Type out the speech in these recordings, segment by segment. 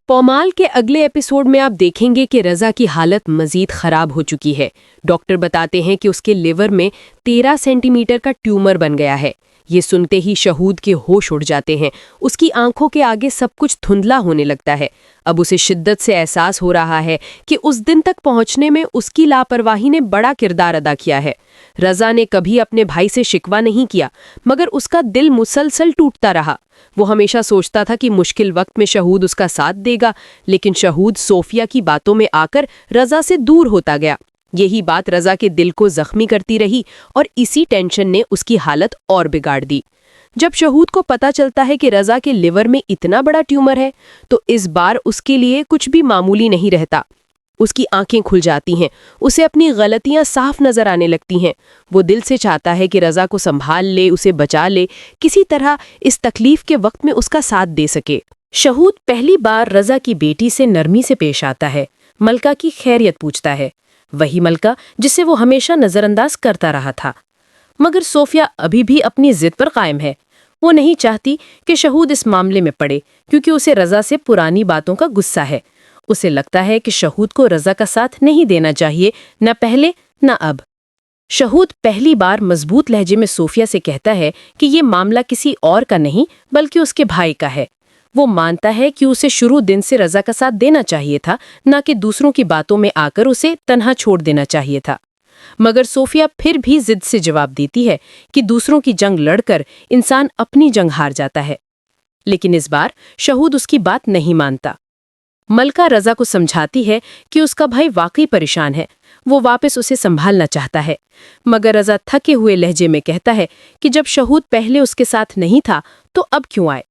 पौमाल के अगले एपिसोड में आप देखेंगे कि रज़ा की हालत मजीद खराब हो चुकी है। डॉक्टर बताते हैं कि उसके लिवर में 13 सेंटीमीटर का ट्यूमर बन गया है। ये सुनते ही शहूद के होश उड़ जाते हैं। उसकी आंखों के आगे सब कुछ धुंधला होने लगता है। अब उसे शिद्दत से एहसास हो रहा है कि उस दिन तक पहुंचने में उसकी लापरवाही ने बड़ा किरदार अदा किया है। रज़ा ने कभी अपने भाई से शिकवा नहीं किया, मगर उसका दिल मुसलसल टूटता रहा। वो हमेशा सोचता था कि मुश्किल वक्त में शहूद उसका साथ देगा, लेकिन शहूद सोफिया की बातों में आकर रज़ा से दूर होता गया। यही बात रज़ा के दिल को जख्मी करती रही और इसी टेंशन ने उसकी हालत और बिगाड़ दी। जब शहूद को पता चलता है कि रज़ा के लिवर में इतना बड़ा ट्यूमर है, तो इस बार उसके लिए कुछ भी मामूली नहीं रहता। उसकी आंखें खुल जाती हैं, उसे अपनी गलतियां साफ नजर आने लगती हैं। वो दिल से चाहता है कि रज़ा को संभाल ले, उसे बचा ले, किसी तरह इस तकलीफ के वक्त में उसका साथ दे सके। शहूद पहली बार रज़ा की बेटी से नरमी से पेश आता है, मलका की खैरियत पूछता है। वही मलका जिसे वो हमेशा नजरअंदाज करता रहा था। मगर सोफिया अभी भी अपनी जिद पर कायम है। वो नहीं चाहती कि शहूद इस मामले में पड़े, क्योंकि उसे रज़ा से पुरानी बातों का गुस्सा है। उसे लगता है कि शहूद को रज़ा का साथ नहीं देना चाहिए, न पहले न अब। शहूद पहली बार मजबूत लहजे में सोफिया से कहता है कि ये मामला किसी और का नहीं बल्कि उसके भाई का है। वो मानता है कि उसे शुरू दिन से रज़ा का साथ देना चाहिए था, न कि दूसरों की बातों में आकर उसे तन्हा छोड़ देना चाहिए था। मगर सोफिया फिर भी जिद से जवाब देती है कि दूसरों की जंग लड़कर इंसान अपनी जंग हार जाता है। लेकिन इस बार शहूद उसकी बात नहीं मानता। मलका रज़ा को समझाती है कि उसका भाई वाकई परेशान है, वो वापस उसे संभालना चाहता है। मगर रज़ा थके हुए लहजे में कहता है कि जब शहूद पहले उसके साथ नहीं था तो अब क्यों आए।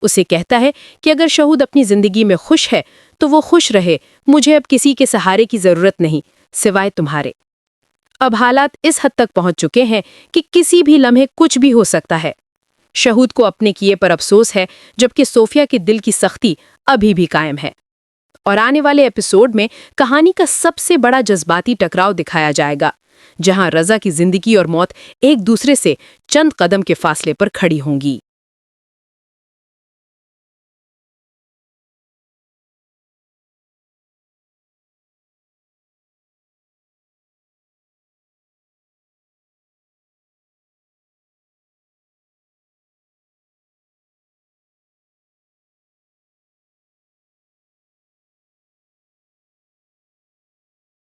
उसे कहता है कि अगर शहूद अपनी जिंदगी में खुश है तो वो खुश रहे, मुझे अब किसी के सहारे की जरूरत नहीं सिवाय तुम्हारे। अब हालात इस हद तक पहुंच चुके हैं कि किसी भी लम्हे कुछ भी हो सकता है। शहूद को अपने किए पर अफसोस है, जबकि सोफिया के दिल की सख्ती अभी भी कायम है। और आने वाले एपिसोड में कहानी का सबसे बड़ा जज्बाती टकराव दिखाया जाएगा, जहां रज़ा की जिंदगी और मौत एक दूसरे से चंद कदम के फासले पर खड़ी होंगी।